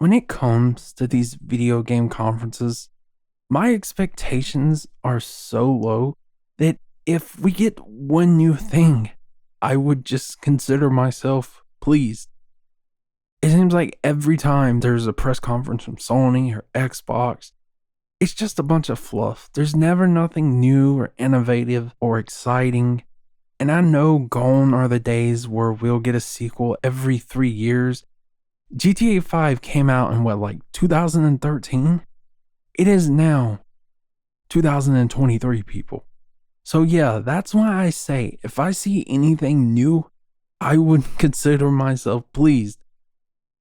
when it comes to these video game conferences, my expectations are so low that if we get one new thing, I would just consider myself pleased. It seems like every time there's a press conference from Sony or Xbox, it's just a bunch of fluff. There's never nothing new or innovative or exciting. And I know gone are the days where we'll get a sequel every 3 years. GTA 5 came out in what, like 2013? It is now 2023, people. So yeah, that's why I say if I see anything new, I would consider myself pleased.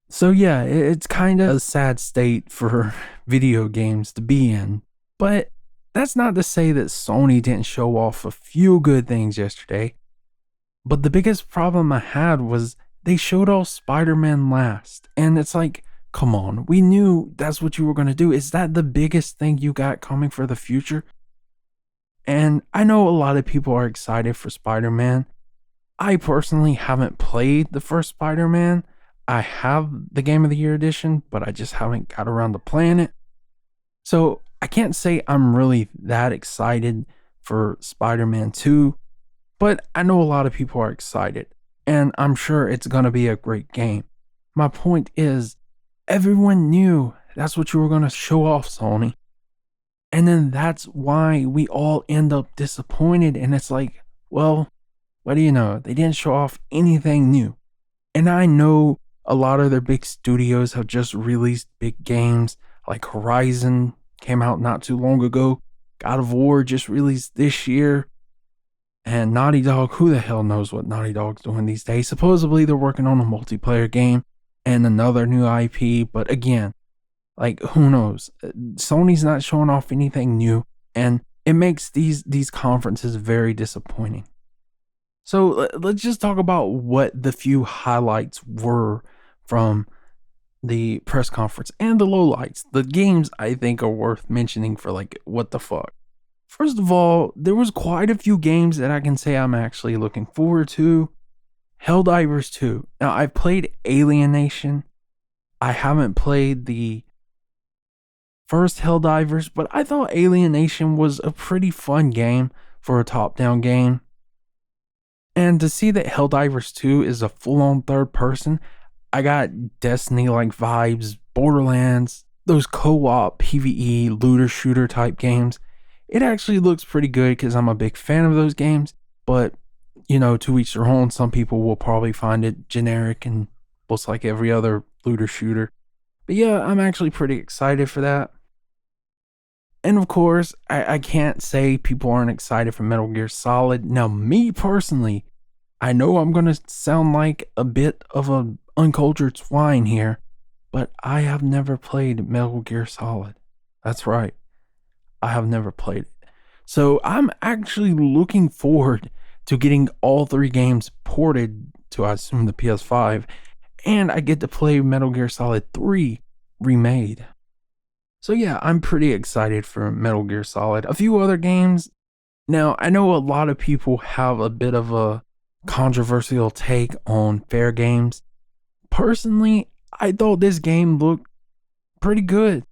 So yeah, it's kind of a sad state for video games to be in. But that's not to say that Sony didn't show off a few good things yesterday. But the biggest problem I had was they showed off Spider-Man last. And it's like, come on, we knew that's what you were going to do. Is that the biggest thing you got coming for the future? And I know a lot of people are excited for Spider-Man. I personally haven't played the first Spider-Man. I have the Game of the Year edition, but I just haven't got around to playing it. So I can't say I'm really that excited for Spider-Man 2, but I know a lot of people are excited, and I'm sure it's going to be a great game. My point is, everyone knew that's what you were going to show off, Sony. And then that's why we all end up disappointed. And it's like, well, what do you know? They didn't show off anything new. And I know a lot of their big studios have just released big games, like Horizon came out not too long ago. God of War just released this year. And Naughty Dog, who the hell knows what Naughty Dog's doing these days? Supposedly they're working on a multiplayer game and another new IP. But again, like, who knows? Sony's not showing off anything new, and it makes these conferences very disappointing. So let's just talk about what the few highlights were from the press conference and the lowlights. The games I think are worth mentioning for like, what the fuck. First of all, there was quite a few games that I can say I'm actually looking forward to. Helldivers 2. Now, I've played Alienation. I haven't played the first Helldivers, but I thought Alienation was a pretty fun game for a top-down game. And to see that Helldivers 2 is a full-on third person, I got Destiny-like vibes, Borderlands, those co-op PvE looter shooter type games. It actually looks pretty good because I'm a big fan of those games, but you know, to each their own. Some people will probably find it generic and looks like every other looter shooter. But yeah, I'm actually pretty excited for that. And of course, I can't say people aren't excited for Metal Gear Solid. Now, me personally, I know I'm going to sound like a bit of an uncultured swine here, but I have never played Metal Gear Solid. That's right. I have never played it. So I'm actually looking forward to getting all three games ported to, I assume, the PS5. And I get to play Metal Gear Solid 3 remade. So yeah, I'm pretty excited for Metal Gear Solid. A few other games. Now, I know a lot of people have a bit of a controversial take on Fair Games. Personally, I thought this game looked pretty good.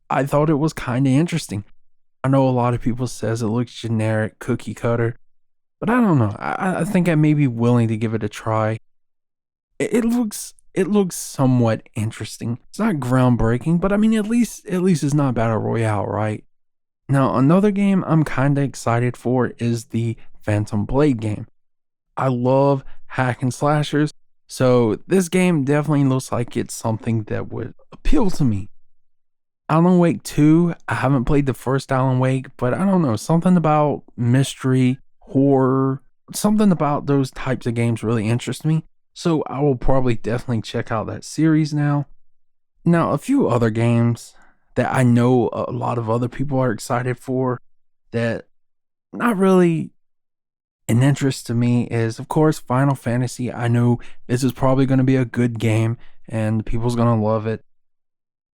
I thought it was kind of interesting. I know a lot of people says it looks generic, cookie cutter, but I don't know. I think I may be willing to give it a try. It looks somewhat interesting. It's not groundbreaking, but I mean, at least it's not Battle Royale, right? Now, another game I'm kind of excited for is the Phantom Blade game. I love hack and slashers, so this game definitely looks like it's something that would appeal to me. Alan Wake 2, I haven't played the first Alan Wake, but I don't know, something about mystery, horror, something about those types of games really interests me. So I will probably definitely check out that series now. Now, a few other games that I know a lot of other people are excited for that not really an interest to me is, of course, Final Fantasy. I know this is probably going to be a good game and people's going to love it.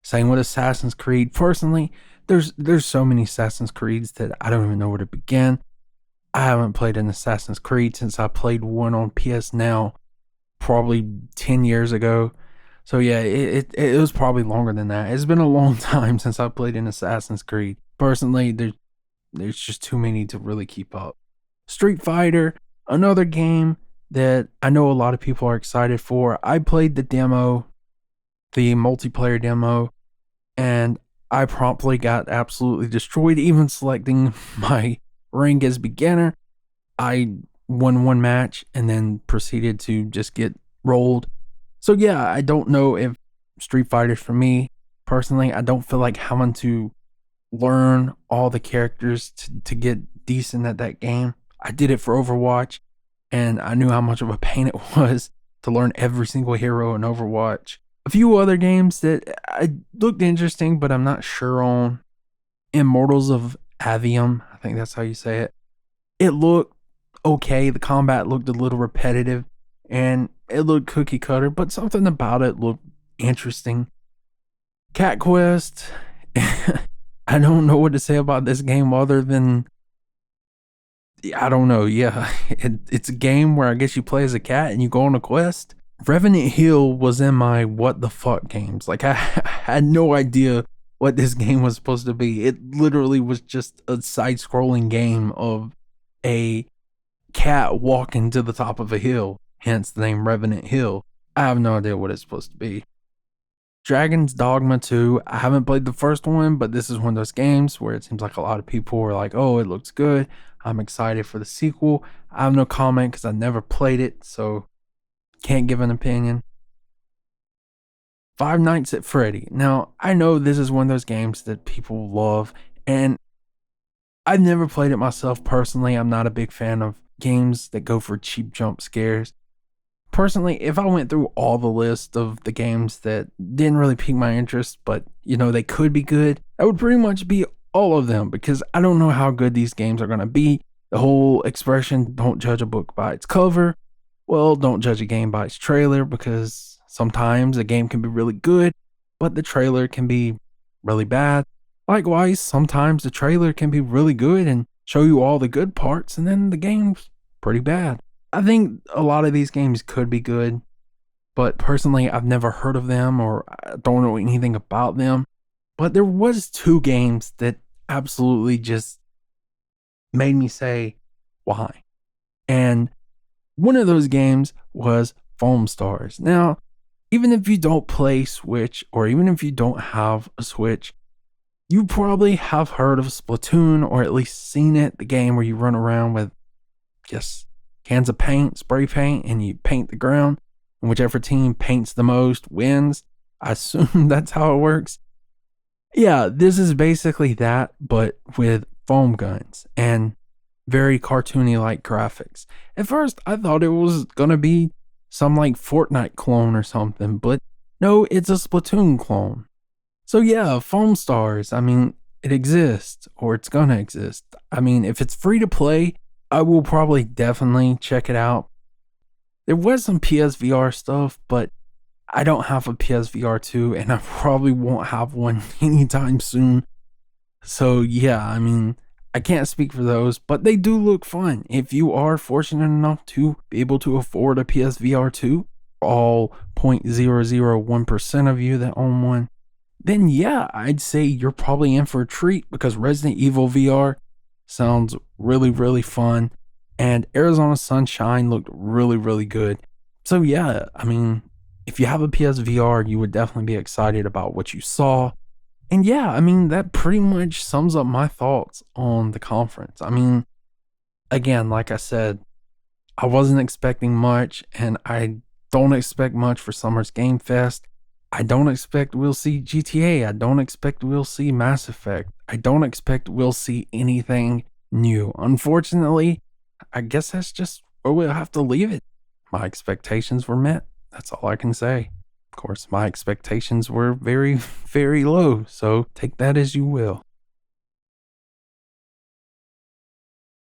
Same with Assassin's Creed. Personally, there's so many Assassin's Creeds that I don't even know where to begin. I haven't played an Assassin's Creed since I played one on PS Now probably 10 years ago. So yeah, it was probably longer than that. It's been a long time since I played an Assassin's Creed. Personally, there's just too many to really keep up. Street Fighter, another game that I know a lot of people are excited for. I played the demo, the multiplayer demo, and I promptly got absolutely destroyed, even selecting my rank as beginner. I won one match and then proceeded to just get rolled. So yeah, I don't know if Street Fighter's for me. Personally, I don't feel like having to learn all the characters to get decent at that game. I did it for Overwatch, and I knew how much of a pain it was to learn every single hero in Overwatch. A few other games that I looked interesting, but I'm not sure on. Immortals of Avium, I think that's how you say it. It looked okay. The combat looked a little repetitive, and it looked cookie cutter, but something about it looked interesting. Cat Quest, I don't know what to say about this game other than I don't know. Yeah, it's a game where I guess you play as a cat and you go on a quest. Revenant Hill was in my what the fuck games. Like I had no idea what this game was supposed to be. It literally was just a side-scrolling game of a cat walking to the top of a hill, hence the name Revenant Hill. I have no idea what it's supposed to be. Dragon's Dogma 2, I haven't played the first one, but this is one of those games where it seems like a lot of people were like, oh, it looks good. I'm excited for the sequel. I have no comment because I never played it, so can't give an opinion. Five Nights at Freddy. Now, I know this is one of those games that people love, and I've never played it myself personally. I'm not a big fan of games that go for cheap jump scares. Personally, if I went through all the list of the games that didn't really pique my interest, but they could be good, that would pretty much be all of them because I don't know how good these games are going to be. The whole expression, don't judge a book by its cover. Well, don't judge a game by its trailer because sometimes a game can be really good, but the trailer can be really bad. Likewise, sometimes the trailer can be really good and show you all the good parts, and then the game's pretty bad. I think a lot of these games could be good, but personally, I've never heard of them or I don't know anything about them. But there was two games that absolutely just made me say, why? And one of those games was Foam Stars. Now, even if you don't play Switch or even if you don't have a Switch, you probably have heard of Splatoon or at least seen it, the game where you run around with just cans of paint, spray paint, and you paint the ground. And whichever team paints the most wins. I assume that's how it works. Yeah, this is basically that, but with foam guns and very cartoony like graphics. At first, I thought it was gonna be some like Fortnite clone or something, but no, it's a Splatoon clone. So yeah, Foam Stars, I mean, it exists, or it's gonna exist. I mean, if it's free to play, I will probably definitely check it out. There was some PSVR stuff, but I don't have a PSVR 2 and I probably won't have one anytime soon. So yeah, I mean, I can't speak for those, but they do look fun. If you are fortunate enough to be able to afford a PSVR 2, all 0.001% of you that own one, then yeah, I'd say you're probably in for a treat because Resident Evil VR sounds really, really fun. And Arizona Sunshine looked really, really good. So yeah, I mean, if you have a PSVR, you would definitely be excited about what you saw. And yeah, I mean, that pretty much sums up my thoughts on the conference. I mean, again, like I said, I wasn't expecting much, and I don't expect much for Summer's Game Fest. I don't expect we'll see GTA. I don't expect we'll see Mass Effect. I don't expect we'll see anything new. Unfortunately, I guess that's just where we'll have to leave it. My expectations were met. That's all I can say. Of course, my expectations were very, very low, so take that as you will.